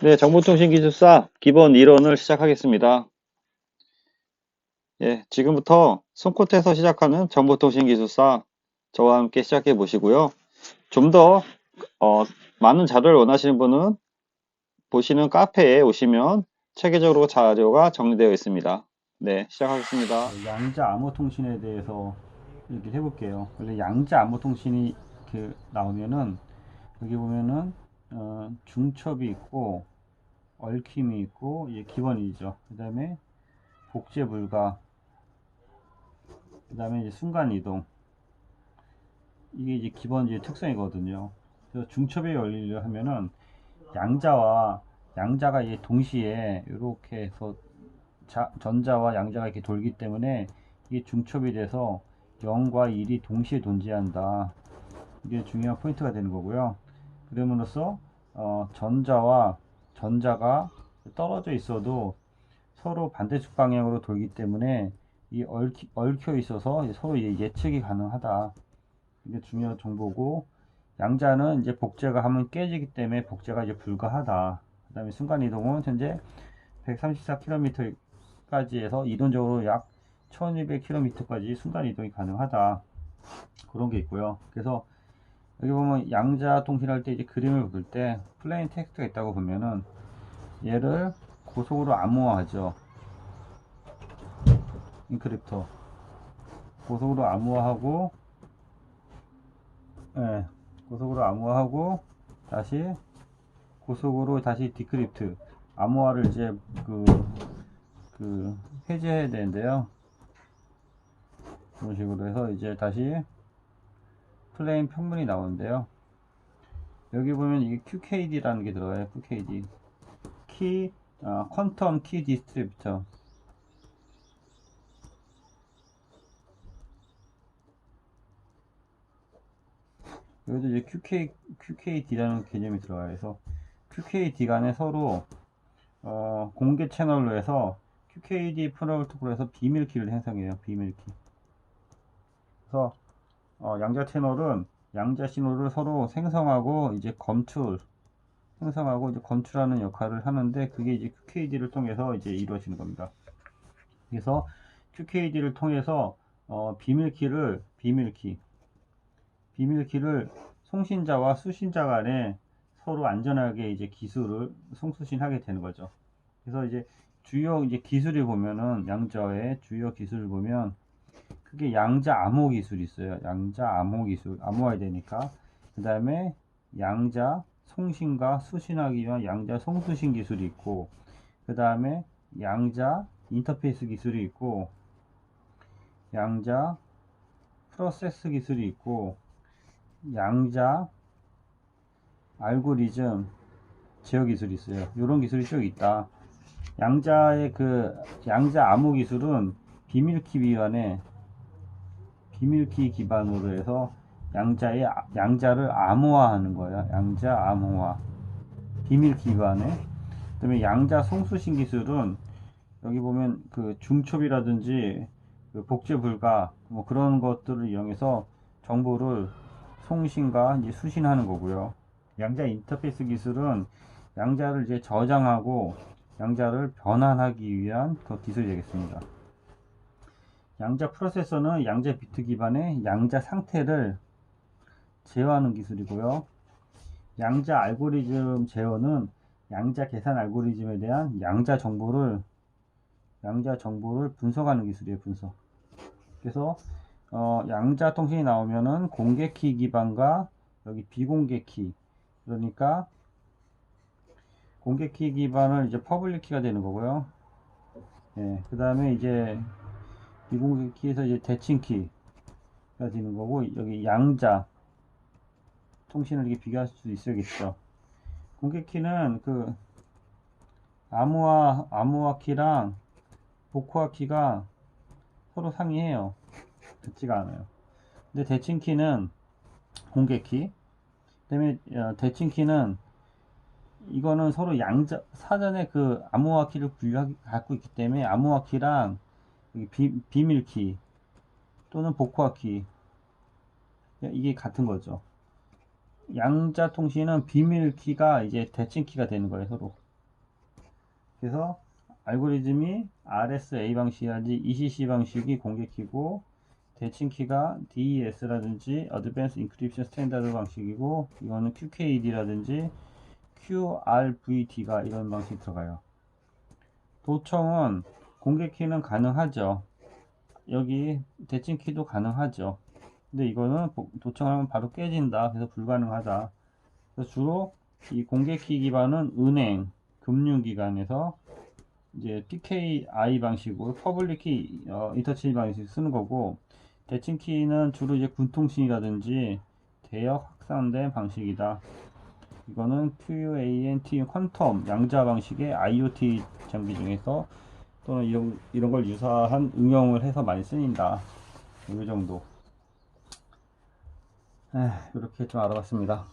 네, 정보통신기술사 기본 이론을 시작하겠습니다. 예, 지금부터 손끝에서 시작하는 정보통신기술사 저와 함께 시작해 보시고요. 좀 더 많은 자료를 원하시는 분은 보시는 카페에 오시면 체계적으로 자료가 정리되어 있습니다. 네, 시작하겠습니다. 양자 암호 통신에 대해서 얘기를 해볼게요. 원래 양자 암호 통신이 나오면은 여기 보면은 중첩이 있고 얽힘이 있고 이게 기본이죠. 그 다음에 복제 불가, 그 다음에 이제 순간 이동, 이게 이제 기본 이제 특성이거든요. 그래서 중첩의 원리를 하면은 양자와 양자가 이제 동시에 이렇게 해서 전자와 양자가 이렇게 돌기 때문에 이게 중첩이 돼서 0과 1이 동시에 존재한다. 이게 중요한 포인트가 되는 거고요. 그럼으로써 전자와 전자가 떨어져 있어도 서로 반대쪽 방향으로 돌기 때문에 이 얽혀 있어서 서로 예측이 가능하다. 이게 중요한 정보고, 양자는 이제 복제가 하면 깨지기 때문에 복제가 이제 불가하다. 그 다음에 순간이동은 현재 134km까지 해서 이동적으로 약 1200km까지 순간이동이 가능하다. 그런 게 있고요. 그래서 여기 보면 양자 통신할 때 이제 그림을 그릴 때 플레인 텍스트가 있다고 보면은 얘를 고속으로 암호화하죠. 인크립터. 고속으로 암호화하고, 예, 고속으로 암호화하고, 다시 고속으로 다시 디크립트. 암호화를 이제 그, 해제해야 되는데요. 그런 식으로 해서 이제 다시 플레인 평면이 나오는데요. 여기 보면 이게 QKD라는 게 들어가요. QKD. 퀀텀 키 디스트리뷰터. 여기도 이제 QKD라는 개념이 들어가요. 그래서 QKD 간에 서로 공개 채널로 해서 QKD 프로토콜에서 비밀키를 생성해요. 비밀키. 그래서 양자 채널은 양자 신호를 서로 생성하고 이제 생성하고 이제 검출하는 역할을 하는데, 그게 이제 QKD를 통해서 이제 이루어지는 겁니다. 그래서 QKD를 통해서 비밀키를 송신자와 수신자 간에 서로 안전하게 이제 기술을 송수신하게 되는 거죠. 그래서 이제 주요 이제 기술을 보면은, 양자의 주요 기술을 보면 그게 양자 암호 기술이 있어요. 양자 암호 기술, 암호화해야 되니까. 그 다음에 양자 송신과 수신하기 위한 양자 송수신 기술이 있고, 그 다음에 양자 인터페이스 기술이 있고, 양자 프로세스 기술이 있고, 양자 알고리즘 제어 기술이 있어요. 이런 기술이 쭉 있다. 양자 암호 기술은 비밀키 기반에 비밀키 기반으로 해서 양자를 암호화하는 거예요. 양자 암호화. 비밀키 기반에. 그다음에 양자 송수신 기술은 여기 보면 그 중첩이라든지 그 복제 불가 뭐 그런 것들을 이용해서 정보를 송신과 이제 수신하는 거고요. 양자 인터페이스 기술은 양자를 이제 저장하고 양자를 변환하기 위한 그 기술이 되겠습니다. 양자 프로세서는 양자 비트 기반의 양자 상태를 제어하는 기술이고요. 양자 알고리즘 제어는 양자 계산 알고리즘에 대한 양자 정보를 분석하는 기술이에요. 분석. 그래서 양자 통신이 나오면은 공개 키 기반과 여기 비공개 키, 그러니까 공개 키 기반을 이제 퍼블릭 키가 되는 거고요. 예, 그 다음에 이제 비공개 키에서 이제 대칭 키가 되는 거고, 여기 양자 통신을 이렇게 비교할 수 있어야겠죠. 공개 키는 그 암호화 키랑 복호화 키가 서로 상이해요. 같지가 않아요. 근데 대칭 키는 공개 키, 그다음에 대칭 키는 이거는 서로 양자 사전에 그 암호화 키를 갖고 있기 때문에 암호화 키랑 비밀 키 또는 복호화 키, 이게 같은 거죠. 양자 통신은 비밀 키가 이제 대칭 키가 되는 거예요, 서로. 그래서 알고리즘이 RSA 방식이라든지 ECC 방식이 공개키고, 대칭키가 DES라든지 Advanced Encryption Standard 방식이고, 이거는 QKD라든지 QRVD가 이런 방식이 들어가요. 도청은 공개키는 가능하죠. 여기 대칭키도 가능하죠. 근데 이거는 도청하면 바로 깨진다. 그래서 불가능하다. 그래서 주로 이 공개키 기반은 은행, 금융기관에서 이제 PKI 방식으로 퍼블릭 키 인터체인지 방식 쓰는 거고, 대칭키는 주로 이제 군통신이라든지 대역 확산된 방식이다. 이거는 QANT 퀀텀 양자 방식의 IoT 장비 중에서 또는 이런 걸 유사한 응용을 해서 많이 쓰인다. 이 정도. 이렇게 좀 알아봤습니다.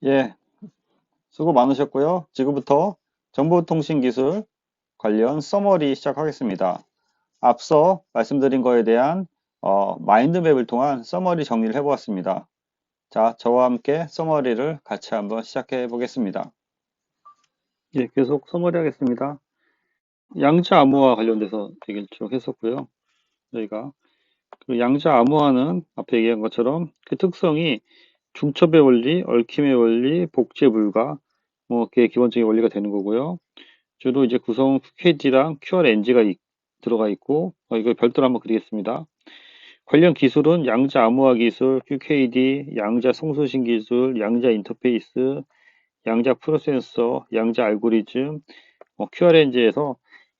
예, 수고 많으셨고요. 지금부터 정보통신기술 관련 서머리 시작하겠습니다. 앞서 말씀드린 거에 대한 마인드맵을 통한 서머리 정리를 해보았습니다. 자, 저와 함께 서머리를 같이 한번 시작해 보겠습니다. 예, 계속 서머리 하겠습니다. 양자 암호화 관련돼서 얘기를 쭉 했었고요. 저희가 그 양자 암호화는 앞에 얘기한 것처럼 그 특성이 중첩의 원리, 얽힘의 원리, 복제 불가, 뭐 그게 기본적인 원리가 되는 거고요. 주로 이제 구성 QKD랑 QRNG가 들어가 있고, 이거 별도로 한번 그리겠습니다. 관련 기술은 양자 암호화 기술, QKD, 양자 송수신 기술, 양자 인터페이스, 양자 프로세서, 양자 알고리즘, QRNG에서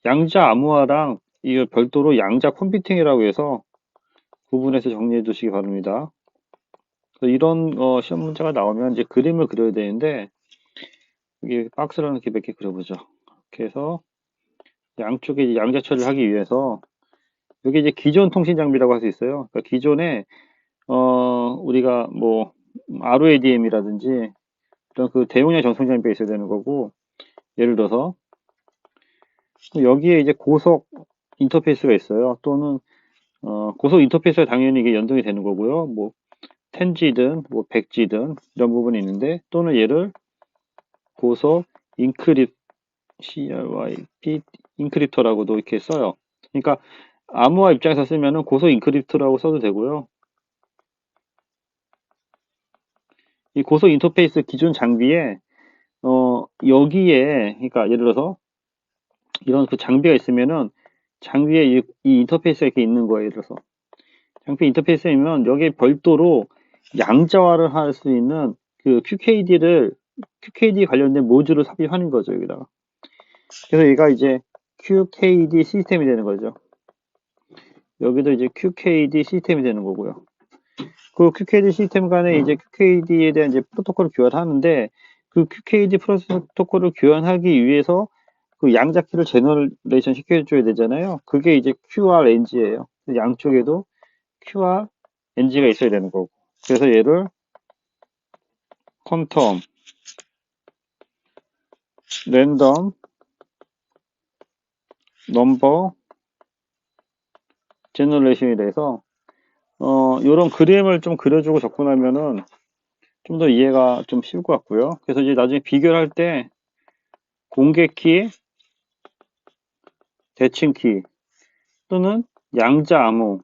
양자 암호화랑 이거 별도로 양자 컴퓨팅이라고 해서 구분해서 정리해 두시기 바랍니다. 이런 시험 문제가 나오면 이제 그림을 그려야 되는데, 여기 박스라는 게 몇 개 그려보죠. 이렇게 해서 양쪽에 이제 양자 처리를 하기 위해서 여기 이제 기존 통신 장비라고 할 수 있어요. 그러니까 기존에 우리가 뭐 ROADM이라든지 이런 그 대용량 전송 장비가 있어야 되는 거고, 예를 들어서 여기에 이제 고속 인터페이스가 있어요. 또는 고속 인터페이스가 당연히 이게 연동이 되는 거고요. 뭐 10G든 뭐 100G든 이런 부분이 있는데, 또는 얘를 고속 인크립터라고도 이렇게 써요. 그러니까 암호화 입장에서 쓰면은 고속 인크립터라고 써도 되고요. 이 고속 인터페이스 기존 장비에 여기에, 그러니까 예를 들어서 이런 그 장비가 있으면은 장비에 이 인터페이스가 이렇게 있는 거예요. 예를 들어서 장비 인터페이스이면 여기에 별도로 양자화를 할 수 있는 그 QKD 관련된 모듈을 삽입하는 거죠, 여기다가. 그래서 얘가 이제 QKD 시스템이 되는 거죠. 여기도 이제 QKD 시스템이 되는 거고요. 그 QKD 시스템 간에 이제 QKD에 대한 이제 프로토콜을 교환하는데, 그 QKD 프로토콜을 교환하기 위해서 그 양자키를 제너레이션 시켜줘야 되잖아요. 그게 이제 QRNG예요. 양쪽에도 QRNG가 있어야 되는 거고. 그래서 얘를 퀀텀, 랜덤, 넘버, 제너레이션이 돼서 요런 그림을 좀 그려주고 접근하면은 좀 더 이해가 좀 쉬울 것 같고요. 그래서 이제 나중에 비교를 할 때 공개키, 대칭키 또는 양자 암호,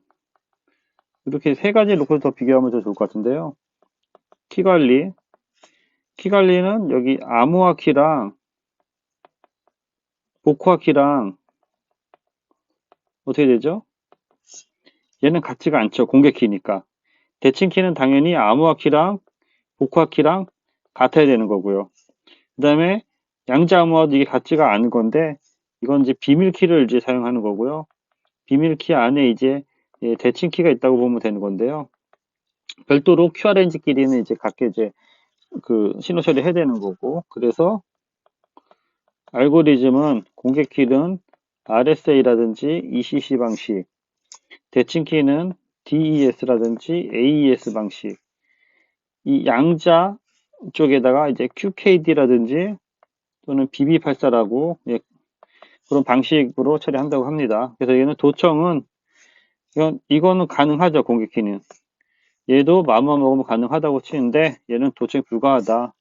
이렇게 세 가지 놓고 더 비교하면 더 좋을 것 같은데요. 키 관리는 여기 암호화 키랑 복화 키랑 어떻게 되죠? 얘는 같지가 않죠. 공개 키니까. 대칭 키는 당연히 암호화 키랑 복화 키랑 같아야 되는 거고요. 그 다음에 양자 암호화도 이게 같지가 않은 건데, 이건 이제 비밀 키를 이제 사용하는 거고요. 비밀 키 안에 이제 대칭 키가 있다고 보면 되는 건데요. 별도로 QRNG끼리는 이제 각각 이제 그 신호 처리해야 되는 거고, 그래서 알고리즘은 공개키는 RSA라든지 ECC 방식, 대칭키는 DES라든지 AES 방식, 이 양자 쪽에다가 이제 QKD라든지 또는 BB84라고 그런 방식으로 처리한다고 합니다. 그래서 얘는 도청은 이거는 가능하죠. 공개키는 얘도 마음만 먹으면 가능하다고 치는데 얘는 도청이 불가하다.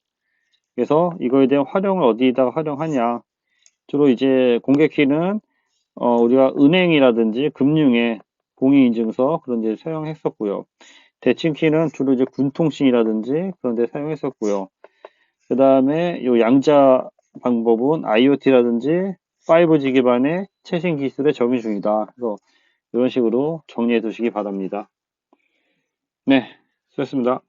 그래서 이거에 대한 활용을 어디다가 활용하냐, 주로 이제 공개 키는 우리가 은행이라든지 금융에 공인인증서 그런 데 사용했었고요. 대칭 키는 주로 이제 군통신이라든지 그런 데 사용했었고요. 그 다음에 요 양자 방법은 IoT라든지 5G 기반의 최신 기술에 적용 중이다. 그래서 이런 식으로 정리해 두시기 바랍니다. 네, 수고했습니다.